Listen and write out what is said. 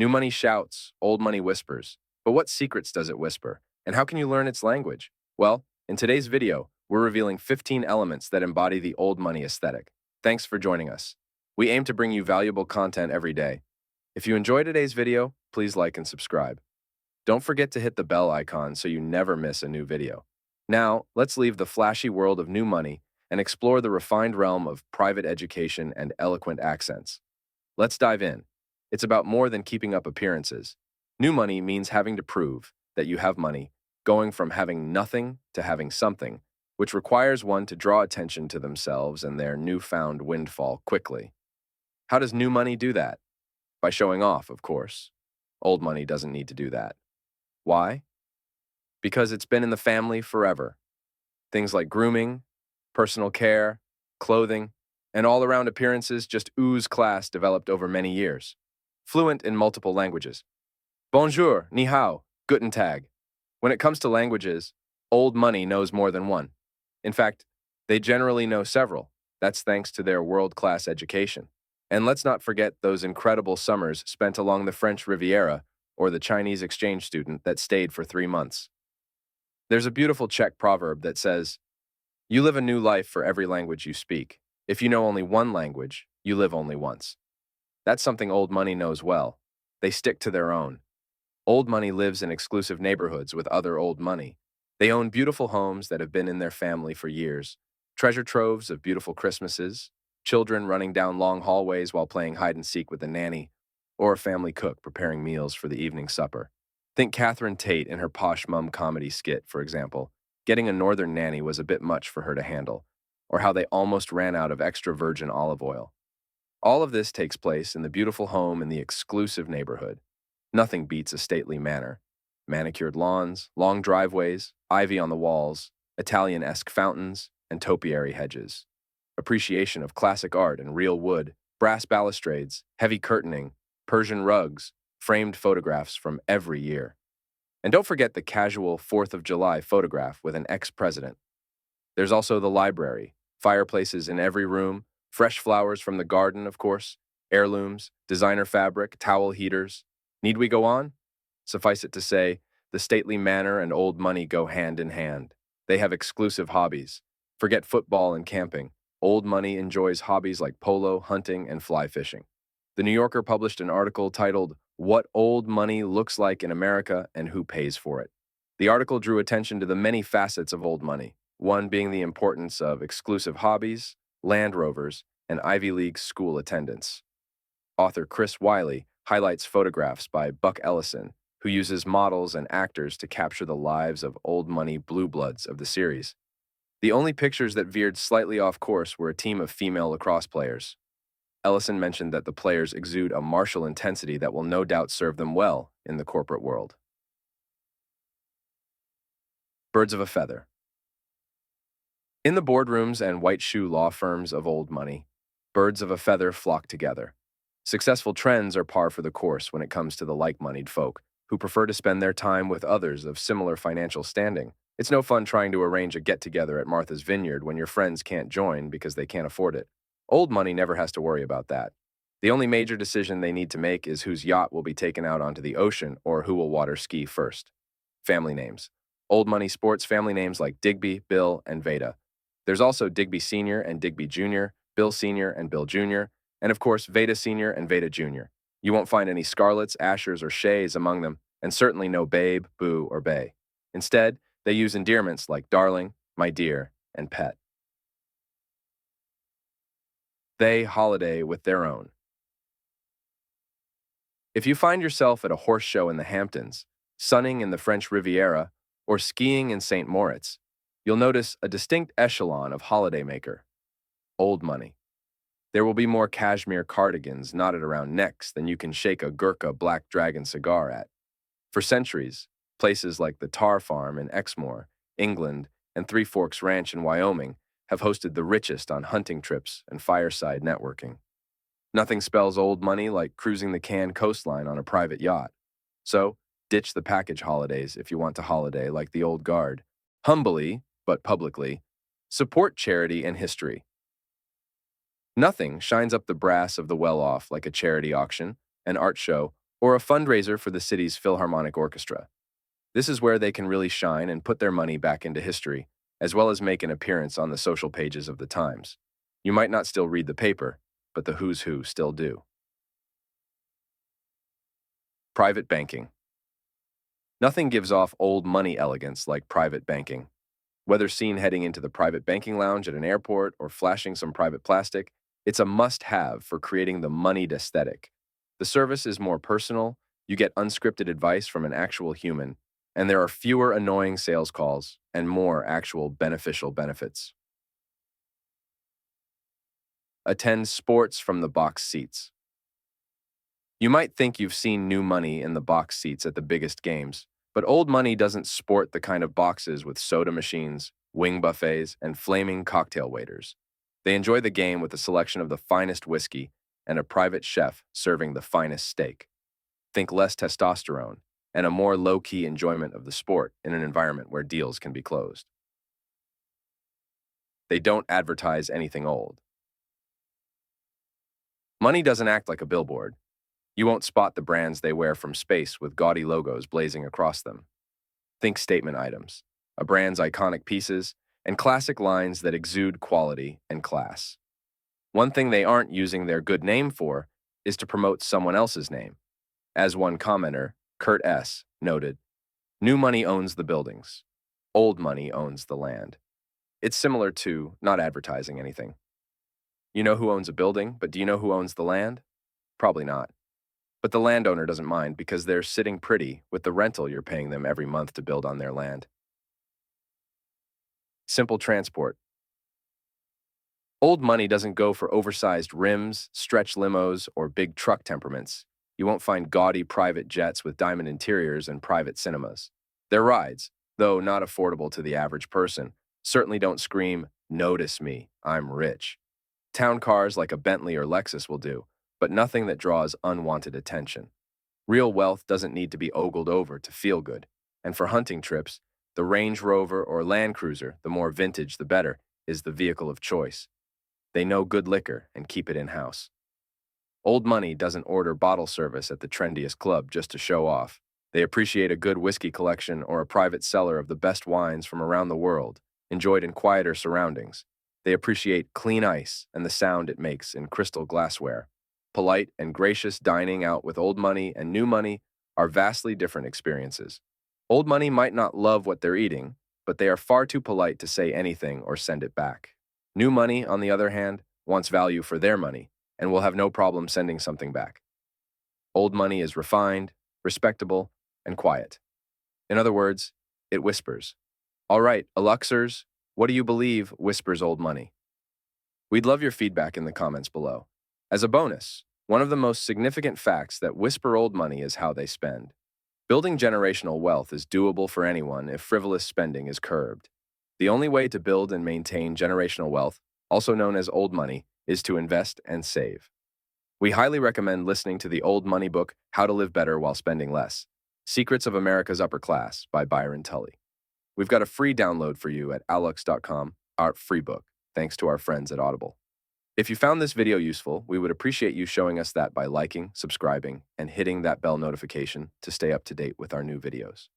New money shouts, old money whispers. But what secrets does it whisper? And how can you learn its language? Well, in today's video, we're revealing 15 elements that embody the old money aesthetic. Thanks for joining us. We aim to bring you valuable content every day. If you enjoyed today's video, please like and subscribe. Don't forget to hit the bell icon so you never miss a new video. Now, let's leave the flashy world of new money and explore the refined realm of private education and eloquent accents. Let's dive in. It's about more than keeping up appearances. New money means having to prove that you have money, going from having nothing to having something, which requires one to draw attention to themselves and their newfound windfall quickly. How does new money do that? By showing off, of course. Old money doesn't need to do that. Why? Because it's been in the family forever. Things like grooming, personal care, clothing, and all-around appearances just ooze class developed over many years. Fluent in multiple languages. Bonjour, ni hao, guten tag. When it comes to languages, old money knows more than one. In fact, they generally know several. That's thanks to their world-class education. And let's not forget those incredible summers spent along the French Riviera or the Chinese exchange student that stayed for 3 months. There's a beautiful Czech proverb that says, "You live a new life for every language you speak. If you know only one language, you live only once." That's something old money knows well. They stick to their own. Old money lives in exclusive neighborhoods with other old money. They own beautiful homes that have been in their family for years, treasure troves of beautiful Christmases, children running down long hallways while playing hide and seek with a nanny, or a family cook preparing meals for the evening supper. Think Catherine Tate in her Posh Mum comedy skit, for example. Getting a northern nanny was a bit much for her to handle, or how they almost ran out of extra virgin olive oil. All of this takes place in the beautiful home in the exclusive neighborhood. Nothing beats a stately manor. Manicured lawns, long driveways, ivy on the walls, Italian-esque fountains, and topiary hedges. Appreciation of classic art and real wood, brass balustrades, heavy curtaining, Persian rugs, framed photographs from every year. And don't forget the casual 4th of July photograph with an ex-president. There's also the library, fireplaces in every room, fresh flowers from the garden, of course, heirlooms, designer fabric, towel heaters. Need we go on? Suffice it to say, the stately manor and old money go hand in hand. They have exclusive hobbies. Forget football and camping. Old money enjoys hobbies like polo, hunting, and fly fishing. The New Yorker published an article titled, "What Old Money Looks Like in America and Who Pays for It." The article drew attention to the many facets of old money, one being the importance of exclusive hobbies, Land Rovers, and Ivy League school attendance. Author Chris Wiley highlights photographs by Buck Ellison, who uses models and actors to capture the lives of old money blue bloods of the series. The only pictures that veered slightly off course were a team of female lacrosse players. Ellison mentioned that the players exude a martial intensity that will no doubt serve them well in the corporate world. Birds of a feather. In the boardrooms and white shoe law firms of old money, birds of a feather flock together. Successful trends are par for the course when it comes to the like-moneyed folk, who prefer to spend their time with others of similar financial standing. It's no fun trying to arrange a get-together at Martha's Vineyard when your friends can't join because they can't afford it. Old money never has to worry about that. The only major decision they need to make is whose yacht will be taken out onto the ocean or who will water ski first. Family names. Old money sports family names like Digby, Bill, and Veda. There's also Digby Sr. and Digby Jr., Bill Sr. and Bill Jr., and of course Veda Sr. and Veda Jr. You won't find any Scarletts, Ashers, or Shays among them, and certainly no Babe, Boo, or Bay. Instead, they use endearments like darling, my dear, and pet. They holiday with their own. If you find yourself at a horse show in the Hamptons, sunning in the French Riviera, or skiing in St. Moritz, you'll notice a distinct echelon of holidaymaker. Old money. There will be more cashmere cardigans knotted around necks than you can shake a Gurkha Black Dragon cigar at. For centuries, places like the Tar Farm in Exmoor, England, and Three Forks Ranch in Wyoming have hosted the richest on hunting trips and fireside networking. Nothing spells old money like cruising the Cannes coastline on a private yacht. So, ditch the package holidays if you want to holiday like the old guard. Humbly, but publicly, support charity and history. Nothing shines up the brass of the well-off like a charity auction, an art show, or a fundraiser for the city's Philharmonic Orchestra. This is where they can really shine and put their money back into history, as well as make an appearance on the social pages of the Times. You might not still read the paper, but the who's who still do. Private banking. Nothing gives off old money elegance like private banking. Whether seen heading into the private banking lounge at an airport or flashing some private plastic, it's a must-have for creating the moneyed aesthetic. The service is more personal, you get unscripted advice from an actual human, and there are fewer annoying sales calls and more actual beneficial benefits. Attend sports from the box seats. You might think you've seen new money in the box seats at the biggest games, but old money doesn't sport the kind of boxes with soda machines, wing buffets, and flaming cocktail waiters. They enjoy the game with a selection of the finest whiskey and a private chef serving the finest steak. Think less testosterone and a more low-key enjoyment of the sport in an environment where deals can be closed. They don't advertise anything old. Money doesn't act like a billboard. You won't spot the brands they wear from space with gaudy logos blazing across them. Think statement items, a brand's iconic pieces, and classic lines that exude quality and class. One thing they aren't using their good name for is to promote someone else's name. As one commenter, Kurt S., noted, "New money owns the buildings. Old money owns the land." It's similar to not advertising anything. You know who owns a building, but do you know who owns the land? Probably not. But the landowner doesn't mind because they're sitting pretty with the rental you're paying them every month to build on their land. Simple transport. Old money doesn't go for oversized rims, stretch limos, or big truck temperaments. You won't find gaudy private jets with diamond interiors and private cinemas. Their rides, though not affordable to the average person, certainly don't scream, "Notice me, I'm rich." Town cars like a Bentley or Lexus will do, but nothing that draws unwanted attention. Real wealth doesn't need to be ogled over to feel good, and for hunting trips, the Range Rover or Land Cruiser, the more vintage the better, is the vehicle of choice. They know good liquor and keep it in-house. Old money doesn't order bottle service at the trendiest club just to show off. They appreciate a good whiskey collection or a private cellar of the best wines from around the world, enjoyed in quieter surroundings. They appreciate clean ice and the sound it makes in crystal glassware. Polite and gracious dining out with old money and new money are vastly different experiences. Old money might not love what they're eating, but they are far too polite to say anything or send it back. New money, on the other hand, wants value for their money and will have no problem sending something back. Old money is refined, respectable, and quiet. In other words, it whispers. All right, Aluxers, what do you believe whispers old money? We'd love your feedback in the comments below. As a bonus, one of the most significant facts that whisper old money is how they spend. Building generational wealth is doable for anyone if frivolous spending is curbed. The only way to build and maintain generational wealth, also known as old money, is to invest and save. We highly recommend listening to the Old Money book, How to Live Better While Spending Less, Secrets of America's Upper Class by Byron Tully. We've got a free download for you at alux.com, our free book, thanks to our friends at Audible. If you found this video useful, we would appreciate you showing us that by liking, subscribing, and hitting that bell notification to stay up to date with our new videos.